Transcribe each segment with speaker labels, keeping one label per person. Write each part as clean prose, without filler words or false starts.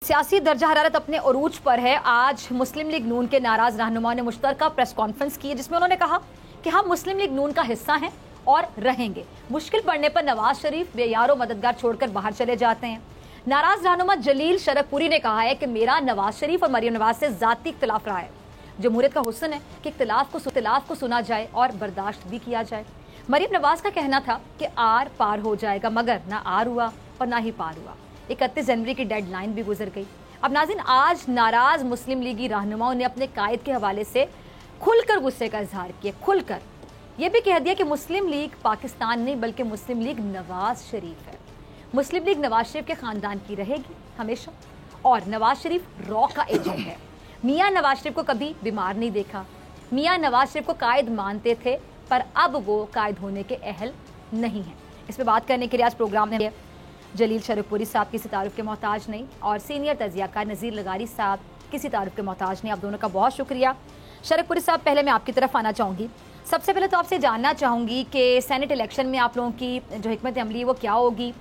Speaker 1: सियासी दर्जा हरारत अपने उरूज पर है। आज मुस्लिम लीग नून के नाराज रहनुमाओं ने मुश्तरका प्रेस कॉन्फ्रेंस की जिसमें उन्होंने कहा कि हम मुस्लिम लीग नून का हिस्सा हैं और रहेंगे। मुश्किल पड़ने पर नवाज शरीफ बेयारो मददगार छोड़कर बाहर चले जाते हैं। नाराज रहनुमा जलील शरकपुरी ने कहा है कि मेरा नवाज शरीफ और मरियम नवाज से जाती इख्तिलाफ रहा है। जमहूरियत का हुस्न है कि इख्तिलाफ को सुना जाए और बर्दाश्त भी किया जाए। मरियम नवाज का कहना था कि आर पार हो जाएगा, मगर ना आर हुआ और ना ही पार हुआ। 31 जनवरी की डेडलाइन भी गुजर गई। अब नाज़रीन, आज नाराज मुस्लिम लीगी रहनुमाओं ने अपने कायद के हवाले से खुलकर गुस्से का इजहार किया। खुलकर यह भी कह दिया कि मुस्लिम लीग पाकिस्तान नहीं बल्कि मुस्लिम लीग नवाज शरीफ है। मुस्लिम लीग नवाज शरीफ के खानदान की रहेगी हमेशा और नवाज शरीफ रॉ का एजेंट है। मियाँ नवाज शरीफ को कभी बीमार नहीं देखा। मियाँ नवाज शरीफ को कायद मानते थे पर अब वो कायद होने के अहल नहीं है। इस पर बात करने के लिए आज प्रोग्राम में जलील शरकपुरी साहब किसी तारुफ के मोहताज नहीं और सीनियर तजियाकार नज़ीर लगारी साहब किसी तारुफ के मोहताज नहीं। आप दोनों का बहुत शुक्रिया। शरकपुरी साहब, पहले मैं आपकी तरफ आना चाहूँगी। सबसे पहले तो आपसे जानना चाहूँगी कि सेनेट इलेक्शन में आप लोगों की जो हिकमत अमली है वो क्या होगी।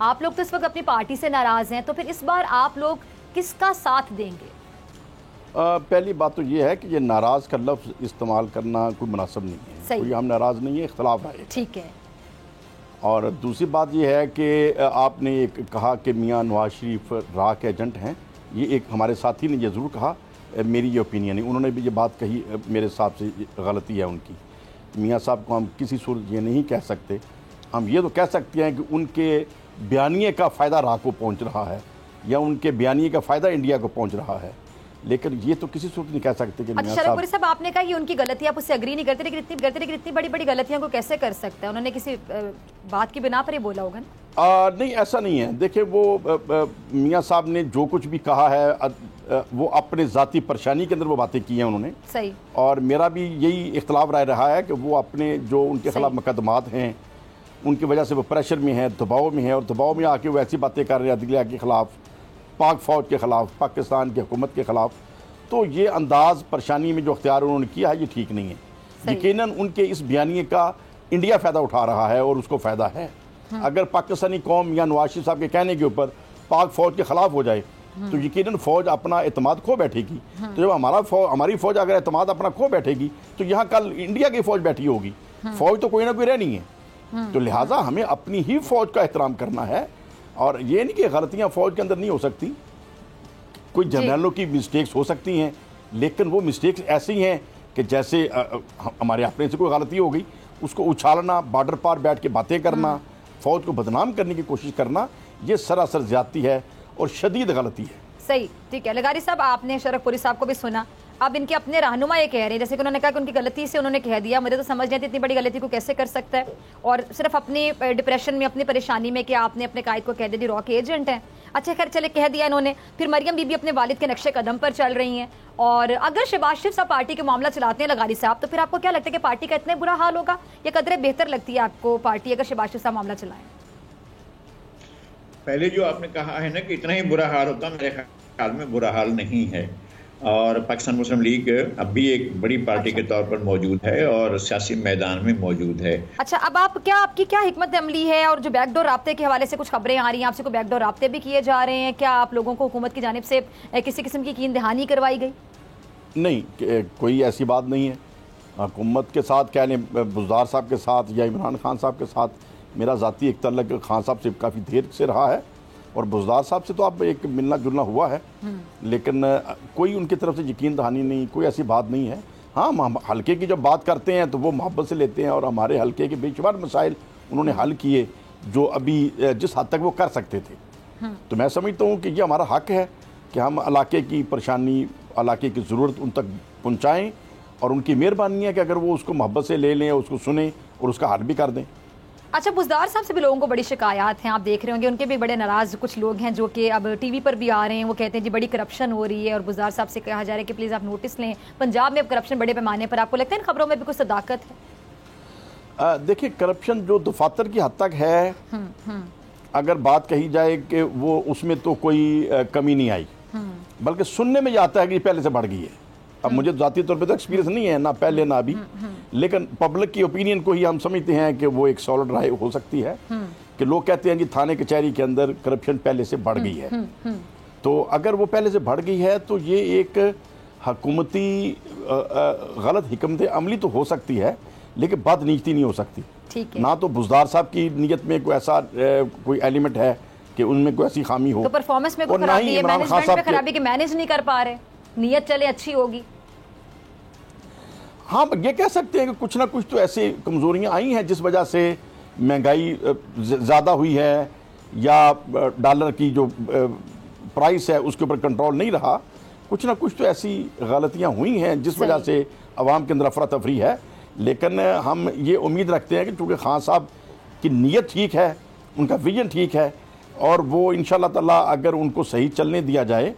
Speaker 1: आप लोग तो इस वक्त अपनी पार्टी से नाराज़ हैं, तो फिर इस बार आप लोग किसका साथ देंगे?
Speaker 2: पहली बात तो ये है कि ये नाराज़ का लफ्ज़ इस्तेमाल करना कोई मुनासिब नहीं है। कोई हम नाराज़ नहीं है, इख्तलाफ है।
Speaker 1: ठीक है।
Speaker 2: और दूसरी बात ये है कि आपने एक कहा कि मियाँ नवाज शरीफ राह के एजेंट हैं। ये एक हमारे साथी ने ये ज़रूर कहा, मेरी ये ओपिनियन है, उन्होंने भी ये बात कही, मेरे हिसाब से गलती है उनकी। मियाँ साहब को हम किसी सूरत ये नहीं कह सकते। हम ये तो कह सकते हैं कि उनके बयानिए का फ़ायदा राह को पहुँच रहा है या उनके बयानिए का फ़ायदा इंडिया को पहुँच रहा है, लेकिन ये तो किसी सूरत नहीं कह सकते कि
Speaker 1: अच्छा शरकपुरी साहब, आपने कहा ये उनकी गलती, आप उससे अग्री नहीं करते, लेकिन इतनी बड़ी बड़ी गलतियों को कैसे कर सकते हैं? उन्होंने किसी बात की बिना पर ही बोला होगा ना?
Speaker 2: नहीं, ऐसा नहीं है। देखिए, वो मियाँ साहब ने जो कुछ भी कहा है वो अपने ज़ाती परेशानी के अंदर वो बातें की हैं उन्होंने।
Speaker 1: सही। और
Speaker 2: मेरा भी यही इख्तलाफ राय रहा है कि वो अपने जो उनके खिलाफ मुकदमात हैं उनकी वजह से वो प्रेशर में है, दबाव में है, और दबाव में आके वो ऐसी बातें कर रहे हैं अदलिया के ख़िलाफ़, पाक फ़ौज के ख़िलाफ़, पाकिस्तान की हुकूमत के ख़िलाफ़। तो ये अंदाज़ परेशानी में जो अख्तियार उन्होंने किया है ये ठीक नहीं है। यकीनन उनके इस बयानिए का इंडिया फ़ायदा उठा रहा है और उसको फ़ायदा है। अगर पाकिस्तानी कौम या नवाज शरीफ साहब के कहने के ऊपर पाक फ़ौज के ख़िलाफ़ हो जाए तो यकीनन फ़ौज अपना एतमाद खो बैठेगी। तो जब हमारी फ़ौज अगर एतमाद अपना खो बैठेगी तो यहाँ कल इंडिया की फ़ौज बैठी होगी। फ़ौज तो कोई ना कोई रहनी है। तो लिहाजा हमें अपनी ही फ़ौज का एहतराम करना है, और ये नहीं कि गलतियाँ फ़ौज के अंदर नहीं हो सकती। कोई जनरलों की मिस्टेक्स हो सकती हैं, लेकिन वो मिस्टेक्स ऐसी हैं कि जैसे हमारे अपने से कोई गलती हो गई उसको उछालना, बॉर्डर पार बैठ के बातें करना, फ़ौज को बदनाम करने की कोशिश करना, ये सरासर ज़्यादती है और शदीद गलती है।
Speaker 1: सही, ठीक है। लगारी साहब, आपने शरकपुरी साहब को भी सुना। अब इनके अपने रहनुमा ये कह रहे हैं, जैसे कि उन्होंने कहा कि उनकी गलती से उन्होंने कह दिया। मुझे तो समझ नहीं आती इतनी बड़ी गलती को कैसे कर सकता है, और सिर्फ अपनी डिप्रेशन में, अपनी परेशानी में कि आपने अपने कायद को कह दिया रॉ के एजेंट हैं। अच्छा खैर, चले कह दिया इन्होंने। फिर मरियम बीबी अपने वालिद के नक्शे कदम पर चल रही हैं, और अगर शहबाज शरीफ साहब पार्टी के मामला चलाते हैं लगारी साहब, तो फिर आपको क्या लगता है कि पार्टी का इतना बुरा हाल होगा या कदरे बेहतर लगती है आपको पार्टी अगर शहबाज शरीफ साहब मामला चलाएं?
Speaker 3: पहले जो आपने कहा है ना कि इतना ही बुरा हाल होता, मेरे ख्याल में बुरा हाल नहीं है। और पाकिस्तान मुस्लिम लीग अब भी एक बड़ी पार्टी के तौर पर मौजूद है और सियासी मैदान में मौजूद है।
Speaker 1: अच्छा, अब आपकी क्या हिकमत अमली है? और जो बैकडोर राब्ते के हवाले से कुछ खबरें आ रही हैं, आपसे कोई बैकडोर राब्ते भी किए जा रहे हैं क्या? आप लोगों को हुकूमत की जानिब से किसी किस्म की यकीन दहानी करवाई गई?
Speaker 2: नहीं, कोई ऐसी बात नहीं है। हुकूमत के साथ, कह लें बुज़दार साहब के साथ या इमरान खान साहब के साथ, मेरा ज़ाती एक तल्लुक़ खान साहब से काफ़ी देर से रहा है, और बुज़दार साहब से तो अब एक मिलना जुलना हुआ है, लेकिन कोई उनकी तरफ से यकीन दहानी नहीं, कोई ऐसी बात नहीं है। हाँ, हम हल्के की जब बात करते हैं तो वो मोहब्बत से लेते हैं, और हमारे हल्के के बेशुमार मसाइल उन्होंने हल किए जो अभी जिस हद तक वो कर सकते थे। तो मैं समझता हूँ कि ये हमारा हक़ है कि हम इलाके की परेशानी, इलाके की ज़रूरत उन तक पहुँचाएँ, और उनकी मेहरबानी है कि अगर वो उसको मोहब्बत से ले लें, उसको सुने और उसका हल भी कर दें।
Speaker 1: अच्छा, बुज़दार साहब से भी लोगों को बड़ी शिकायत हैं, आप देख रहे होंगे। उनके भी बड़े नाराज़ कुछ लोग हैं जो कि अब टीवी पर भी आ रहे हैं। वो कहते हैं जी बड़ी करप्शन हो रही है, और बुज़दार साहब से कहा जा रहा है कि प्लीज़ आप नोटिस लें, पंजाब में अब करप्शन बड़े पैमाने पर। आपको लगता है इन खबरों में भी कुछ सदाकत है?
Speaker 2: देखिए, करप्शन जो दफातर की हद तक है, अगर बात कही जाए कि वो उसमें तो कोई कमी नहीं आई, बल्कि सुनने में जाता है कि पहले से बढ़ गई है। अब मुझे ज़ाती तौर पे तो एक्सपीरियंस नहीं है, ना पहले ना अभी, लेकिन पब्लिक की ओपिनियन को ही हम समझते हैं कि वो एक सॉलिड राय हो सकती है कि लोग कहते हैं कि थाने कचहरी के अंदर करप्शन पहले से बढ़ गई है। तो अगर वो पहले से बढ़ गई है तो ये एक हुकूमती गलत हिकमत अमली तो हो सकती है, लेकिन बदनीयती नहीं हो सकती।
Speaker 1: ठीक है।
Speaker 2: ना तो बुजदार साहब की नीयत में कोई ऐसा कोई एलिमेंट है कि उनमें कोई ऐसी खामी हो,
Speaker 1: तो परफॉर्मेंस में कोई
Speaker 2: और ना
Speaker 1: खराबी
Speaker 2: ही
Speaker 1: है,
Speaker 2: इमरान खान
Speaker 1: मैनेजमेंट
Speaker 2: साहब
Speaker 1: में खराबी कि मैनेज नहीं कर पा रहे, नीयत चले अच्छी होगी।
Speaker 2: हाँ, ये कह सकते हैं कि कुछ ना कुछ तो ऐसी कमजोरियां आई हैं जिस वजह से महंगाई ज़्यादा हुई है, या डॉलर की जो प्राइस है उसके ऊपर कंट्रोल नहीं रहा। कुछ ना कुछ तो ऐसी गलतियां हुई हैं जिस वजह से अवाम के अंदर अफरा तफरी है। लेकिन हम ये उम्मीद रखते हैं कि चूँकि खान साहब की नीयत ठीक है, उनका विजन ठीक है, और वो इंशाअल्लाह ताला अगर उनको सही चलने दिया जाए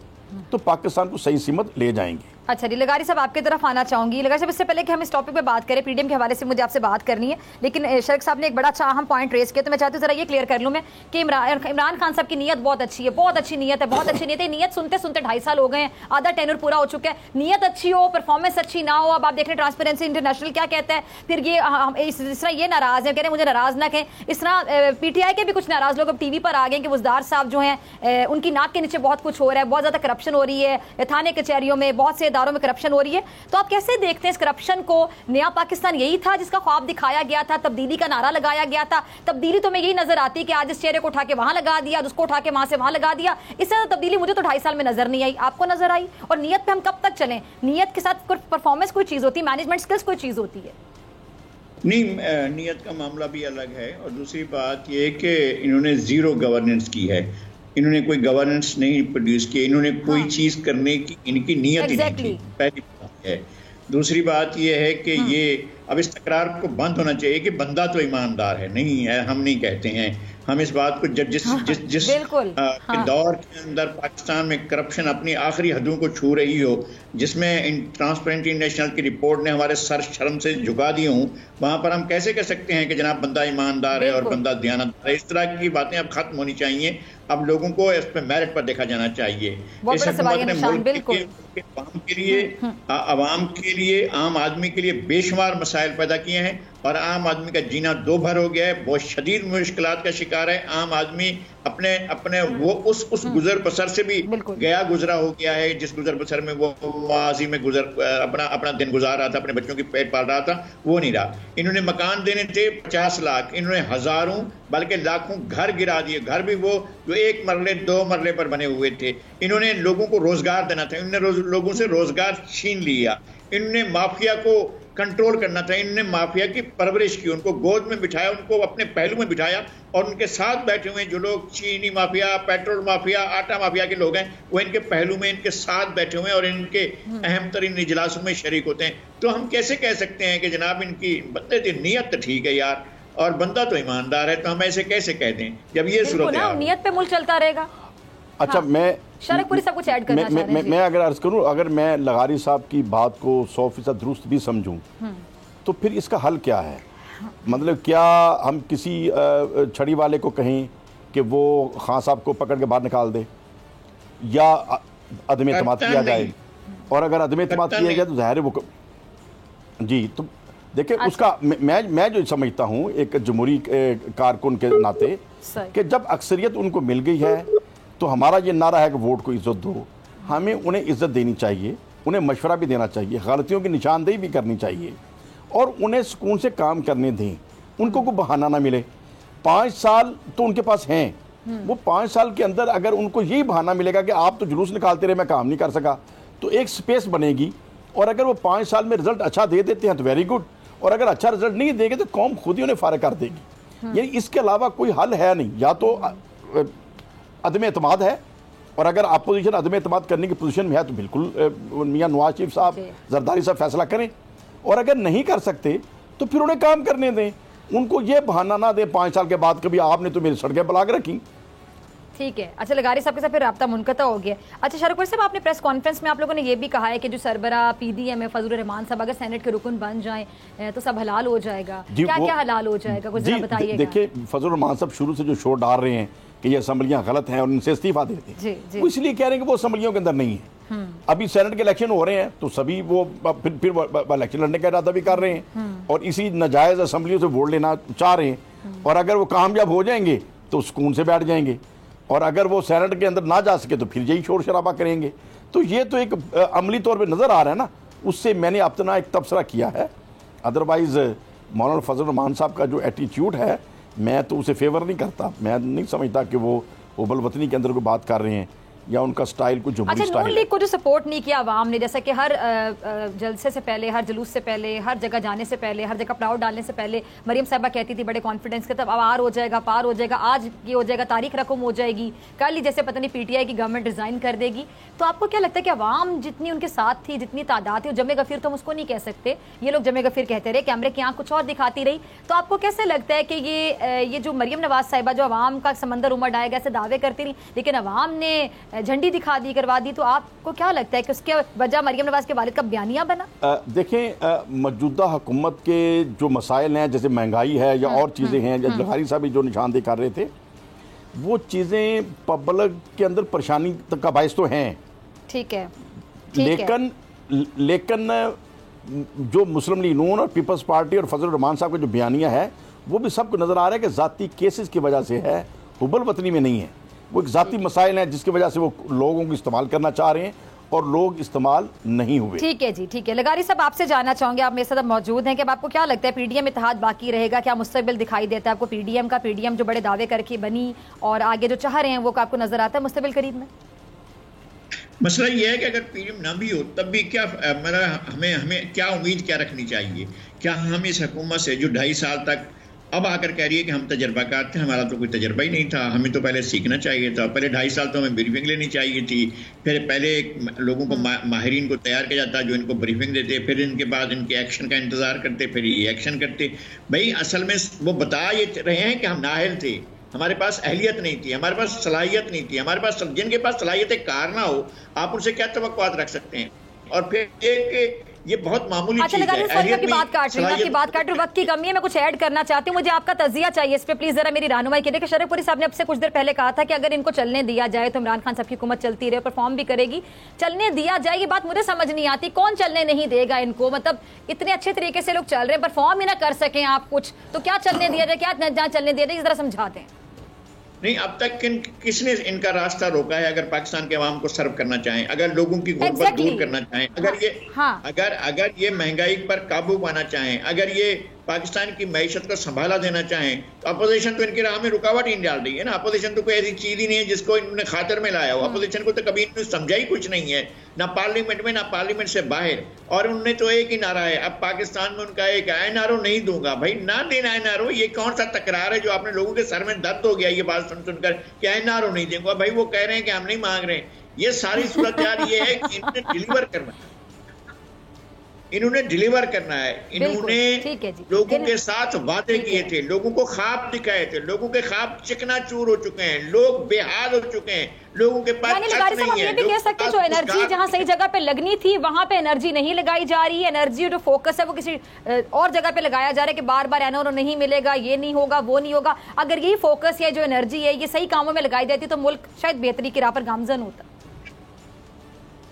Speaker 2: तो पाकिस्तान को सही सीमत ले जाएंगे।
Speaker 1: अच्छा जी, लगारी साहब आपकी तरफ आना चाहूंगी। लगारी साहब, इससे पहले कि हम इस टॉपिक पे बात करें, पीडीएम के हवाले से मुझे आपसे बात करनी है, लेकिन शरीक साहब ने एक बड़ा अच्छा अहम पॉइंट रेज किया, तो मैं चाहती हूँ जरा ये क्लियर कर लूँ मैं कि इमरान खान साहब की नीयत बहुत अच्छी है, बहुत अच्छी नीयत है, बहुत अच्छी नीयत है। नीयत सुनते सुनते 2.5 साल हो गए हैं, आधा टेन्योर पूरा हो चुका है। नीयत अच्छी हो, परफॉर्मेंस अच्छी ना हो। अब आप देख रहे हैं ट्रांसपेरेंसी इंटरनेशनल क्या कहता है, फिर ये इस तरह ये नाराज है, कह रहे हैं मुझे नाराज ना कहें। इस तरह पीटीआई के भी कुछ नाराज लोग अब टीवी पर आ गए कि बुजदार साहब जो हैं उनकी नाक के नीचे बहुत कुछ हो रहा है, बहुत ज्यादा करप्शन हो रही है, थाने कचहरियों में, बहुत से इदारों में करप्शन हो रही है। तो आप कैसे देखते हैं इस करप्शन को? नया पाकिस्तान यही था जिसका ख्वाब दिखाया गया था, तब्दीली का नारा लगाया गया था। तब्दीली तो मैं यही नजर आती है कि आज इस चेहरे को उठा के वहां लगा दिया, उसको उठा के वहां से वहां लगा दिया। इससे तब्दीली मुझे तो 2.5 साल में नजर नहीं आई, आपको नजर आई? और नीयत पे हम कब तक चलें? नीयत के साथ परफॉर्मेंस कोई चीज होती है, मैनेजमेंट स्किल्स कोई चीज होती है।
Speaker 3: नहीं, नीयत का मामला भी अलग है। और दूसरी बात यह कि इन्होंने जीरो गवर्नेंस की है, इन्होंने कोई गवर्नेंस नहीं प्रोड्यूस की, इन्होंने कोई चीज करने की इनकी नीयत ही नहीं थी, पहली बात है। दूसरी बात यह है कि ये अब इस तकरार को बंद होना चाहिए कि बंदा तो ईमानदार है, नहीं है, हम नहीं कहते हैं। हम इस बात को जिस दौर के अंदर पाकिस्तान में करप्शन अपनी आखिरी हदों को छू रही हो, जिसमें ट्रांसपेरेंसी इंटरनेशनल की रिपोर्ट ने हमारे सर शर्म से झुका दिए हों, वहां पर हम कैसे कह सकते हैं कि जनाब बंदा ईमानदार है और बंदा दयानतदार है? इस तरह की बातें अब खत्म होनी चाहिए। अब लोगों को इस पे मेरिट पर देखा जाना चाहिए। इस हुकूमत ने मुल्क के आवाम के लिए, आम आदमी के लिए बेशुमार मसाइल पैदा किए हैं, और आम आदमी का जीना दो भर हो गया है, बहुत शदीद मुश्किलात का शिकार है। आम आदमी अपने वो उस गुजर बसर से भी गया गुजरा हो गया है, जिस गुजर बसर में वो माजी में अपना दिन गुजार रहा था, अपने बच्चों की पेट पाल रहा था, वो नहीं रहा। इन्होंने मकान देने थे 50 लाख, इन्होंने हजारों बल्कि लाखों घर गिरा दिए। घर भी वो जो 1 मरले 2 मरले पर बने हुए थे। इन्होंने लोगों को रोजगार देना था, इन्होंने लोगों से रोजगार छीन लिया। इन्होंने माफिया को कंट्रोल करना था, इन्होंने माफिया की परवरिश की, उनको गोद में बिठाया, उनको अपने पहलू में बिठाया, और उनके साथ बैठे हुए जो लोग चीनी माफिया, पेट्रोल माफिया, आटा माफिया के लोग हैं, वो इनके पहलू में इनके साथ बैठे हुए हैं और इनके अहम तरीन इजलासों में शरीक होते हैं। तो हम कैसे कह सकते हैं कि जनाब इनकी बंदे की नीयत तो ठीक है यार, और बंदा तो ईमानदार है, तो हम ऐसे कैसे कह दें जब ये सूरत है?
Speaker 1: नीयत पे मुल्क चलता रहेगा।
Speaker 2: अच्छा, मैं
Speaker 1: शरकपुरी सब कुछ ऐड करना चाह रहे हैं।
Speaker 2: मैं अगर अर्ज करूं, अगर मैं लगारी साहब की बात को 100% दुरुस्त भी समझूं, तो फिर इसका हल क्या है? मतलब क्या हम किसी छड़ी वाले को कहें कि वो खान साहब को पकड़ के बाहर निकाल दे, या अदम एतमाद किया जाए? और अगर अदम एतमाद किया जाए तो ज़ाहिर है वो जी, तो देखिए उसका मैं जो समझता हूँ एक जमहूरी कारकुन के नाते, कि जब अक्सरियत उनको मिल गई है तो हमारा ये नारा है कि वोट को इज्जत दो। हमें उन्हें इज्जत देनी चाहिए, उन्हें मशवरा भी देना चाहिए, गलतियों की निशानदेही भी करनी चाहिए, और उन्हें सुकून से काम करने दें, उनको कोई बहाना ना मिले। 5 साल तो उनके पास हैं, वो 5 साल के अंदर अगर उनको यही बहाना मिलेगा कि आप तो जुलूस निकालते रहे, मैं काम नहीं कर सका, तो एक स्पेस बनेगी। और अगर वो 5 साल में रिजल्ट अच्छा दे देते हैं तो वेरी गुड, और अगर अच्छा रिजल्ट नहीं देंगे तो कौम खुद ही उन्हें फारिग कर देगी। यानी इसके अलावा कोई हल है नहीं। या तो अदम एतमाद है, और अगर अपोजिशन अदम एतमाद करने की पोजीशन में है तो बिल्कुल मियां नवाज शरीफ साहब, जरदारी साहब फैसला करें, और अगर नहीं कर सकते तो फिर उन्हें काम करने दें, उनको ये बहाना ना दें 5 साल के बाद कभी आपने तो मेरी सड़कें ब्लॉक रखी।
Speaker 1: ठीक है। अच्छा, लगारी साहब के साथ फिर राब्ता मुनक़ता हो गया। अच्छा शरकपुर साहब, आपने प्रेस कॉन्फ्रेंस में आप लोगों ने ये भी कहा है कि जो सरबरा पीडीएम है फजलुर रहमान साहब अगर सेनेट के रुकन बन जाएं तो सब हलाल हो जाएगा। क्या क्या हलाल हो जाएगा, कुछ जरा बताइएगा।
Speaker 2: देखिए, फजलुर रहमान साहब शुरू से जो शोर डाल रहे हैं कि ये असम्बलियां गलत हैं और इनसे इस्तीफा देते हैं, वो इसलिए कह रहे हैं कि वो असम्बलियों के अंदर नहीं है। अभी सेनेट के इलेक्शन हो रहे हैं तो सभी वो फिर इलेक्शन लड़ने का इरादा भी कर रहे हैं, और इसी नाजायज असम्बलियों से वोट लेना चाह रहे हैं, और अगर वो कामयाब हो जाएंगे तो सुकून से बैठ जाएंगे। और अगर वो सेनेट के अंदर ना जा सके तो फिर यही शोर शराबा करेंगे। तो ये तो एक अमली तौर पे नज़र आ रहा है ना, उससे मैंने अपना एक तबसरा किया है। अदरवाइज़ मौलाना फजल रहमान साहब का जो एटीट्यूड है, मैं तो उसे फेवर नहीं करता। मैं नहीं समझता कि वो हुब्बुल वतनी के अंदर कोई बात कर रहे हैं या उनका स्टाइल कुछ जो
Speaker 1: अच्छा, नून लीग को जो सपोर्ट नहीं किया आवाम ने, जैसा कि हर जलसे से पहले, हर जुलूस से पहले, हर जगह जाने से पहले, हर जगह प्राउड डालने से पहले मरियम साहबा कहती थी बड़े कॉन्फिडेंस के, तब आर हो जाएगा, पार हो जाएगा, आज ये हो जाएगा, तारीख रकम हो जाएगी, कल ही जैसे पता नहीं पीटीआई की गवर्नमेंट रिजाइन कर देगी। तो आपको क्या लगता है कि आवाम जितनी उनके साथ थी, जितनी तादाद थी, जमे गफीर तो हम उसको नहीं कह सकते, ये लोग जमे गफीर कहते रहे, कैमरे की आंख कुछ और दिखाती रही, तो आपको कैसे लगता है कि ये जो मरियम नवाज साहिबा जो आवाम का समंदर उमड़ आएगा ऐसे दावे करती रही, लेकिन आवाम ने झंडी दिखा दी, करवा दी, तो आपको क्या लगता है कि उसके वजह मरियम नवाज के वालिद का बयानिया बना?
Speaker 2: देखें, मौजूदा हुकूमत के जो मसाइल हैं, जैसे महंगाई है या और चीज़ें हैं, जैसे जहारी साहब जो निशानदेही कर रहे थे, वो चीज़ें पब्लिक के अंदर परेशानी का बायस तो हैं,
Speaker 1: ठीक है,
Speaker 2: लेकिन जो मुस्लिम लीग नून और पीपल्स पार्टी और फजल रहमान साहब का जो बयानिया है, वो भी सबको नज़र आ रहा है कि ज़ाती केसेस की वजह से है, हुब्बुल वतनी में नहीं है। वो एक ज़ाती मसाइल हैं जिसकी वजह से वो लोगों को इस्तेमाल करना चाह रहे हैं और लोग इस्तेमाल नहीं हुए।
Speaker 1: ठीक है जी, ठीक है। लगारी साहब, आपसे जानना चाहूंगे, आप मेरे साथ मौजूद हैं, कि अब आपको क्या लगता है पीडीएम इत्तेहाद बाकी रहेगा? क्या मुस्तकबिल दिखाई देता है आपको पीडीएम जो बड़े दावे करके बनी और आगे जो चाह रहे हैं वो आपको नजर आता है मुस्तकबिल करीब में?
Speaker 3: मसला ये है कि अगर पीडीएम ना भी हो तब भी क्या हमें क्या उम्मीद क्या रखनी चाहिए? क्या हम इस हुकूमत से जो 2.5 साल तक अब आकर कह रही है कि हम तजर्बाकार थे, हमारा तो कोई तजर्बा ही नहीं था, हमें तो पहले सीखना चाहिए था, पहले 2.5 साल तो हमें ब्रीफिंग लेनी चाहिए थी, फिर पहले लोगों को माहिरीन को तैयार किया जाता जो इनको ब्रीफिंग देते, फिर इनके बाद इनके एक्शन का इंतज़ार करते, फिर ये एक्शन करते। भाई असल में वो बता ये रहे हैं कि हम नाअहल थे, हमारे पास अहलियत नहीं थी, हमारे पास सलाहियत नहीं थी, हमारे पास जिनके पास सलाहियत कार ना हो आप उनसे क्या तवक्कुआत रख सकते हैं? और फिर एक ये बहुत मामूली
Speaker 1: चीज़ है। आपकी बात काट रही हूँ, वक्त की कमी है, मैं कुछ ऐड करना चाहती हूँ, मुझे आपका तजिया चाहिए इस पे, प्लीज जरा मेरी रहनुमाई कीजिए। कि शरीफपुरी साहब ने अब से कुछ देर पहले कहा था कि अगर इनको चलने दिया जाए तो इमरान खान साहब की हुकूमत चलती रहे, परफॉर्म भी करेगी, चलने दिया जाए, ये बात मुझे समझ नहीं आती, कौन चलने नहीं देगा इनको? मतलब इतने अच्छे तरीके से लोग चल रहे हैं, परफॉर्म ही ना कर सकें आप कुछ, तो क्या चलने दिया जाए, क्या चलने दिया जाए, जरा समझा दें।
Speaker 3: नहीं, अब तक किसने इनका रास्ता रोका है? अगर पाकिस्तान के अवाम को सर्व करना चाहें, अगर लोगों की गुर्बत दूर करना चाहें, अगर ये महंगाई पर काबू पाना चाहें, अगर ये पाकिस्तान की मईशत को संभाला देना चाहें, तो अपोजिशन तो इनकी राह में रुकावट ही डाल रही है ना। अपोजिशन तो कोई ऐसी चीज ही नहीं है जिसको इन्होंने खातर में लाया हो। अपोजिशन को तो कभी इन्होंने समझा ही कुछ नहीं है, ना पार्लियामेंट में ना पार्लियामेंट से बाहर। और उनने तो एक ही नारा है, अब पाकिस्तान में उनका एक एनआरओ नहीं दूंगा। भाई ना देना एनआरओ, ये कौन सा तकरार है जो आपने लोगों के सर में दर्द हो गया ये बात सुनकर कि एनआरओ नहीं देंगे? भाई वो कह रहे हैं कि हम नहीं मांग रहे हैं। ये सारी सूरत ये है कि इन्होंने डिलीवर करना है, इन्होंने डिलीवर करना है। इन्होंने लोगों के साथ वादे किए थे, लोगों को ख्वाब दिखाए थे, लोगों के ख्वाब चिकनाचूर हो चुके हैं, लोग बेहाल हो चुके हैं, लोगों के पास
Speaker 1: लगारी साहब, हम ये भी कह सकते हैं जो एनर्जी जहां सही जगह पे लगनी थी वहां पे एनर्जी नहीं लगाई जा रही है, एनर्जी जो फोकस है वो किसी और जगह पे लगाया जा रहा है कि बार बार एनआरओ नहीं मिलेगा, ये नहीं होगा, वो नहीं होगा। अगर यही फोकस है, जो एनर्जी है, ये सही कामों में लगाई जाती तो मुल्क शायद बेहतरी की राह पर गामजन होता।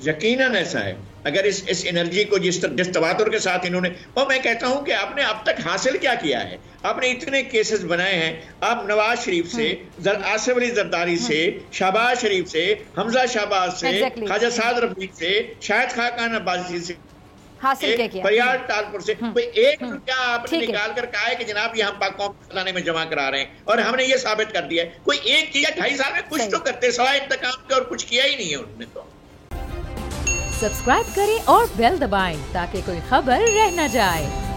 Speaker 3: यकीनन ऐसा है। अगर इस एनर्जी को जिस तवातुर के साथ इन्होंने, और मैं कहता हूं कि आपने अब तक हासिल क्या किया है? आपने इतने केसेस बनाए हैं, आप नवाज शरीफ से, आसिफ अली जरदारी से, शहबाज शरीफ से, हमजा शहबाज से, ख्वाजा साद रफीक से, शाहिद खाकान अब्बासी से, फरियाद टालपुर से, कोई एक रुपया आपने निकाल कर कहा है कि जनाब ये हम पाक कौम खजाने में जमा करा रहे हैं और हमने ये साबित कर दिया है? कोई एक चीज 2.5 साल में कुछ तो करते, सवाए इंतकाम के और कुछ किया ही नहीं है उन्होंने। तो
Speaker 4: सब्सक्राइब करें और बेल दबाएं ताकि कोई खबर रह न जाए।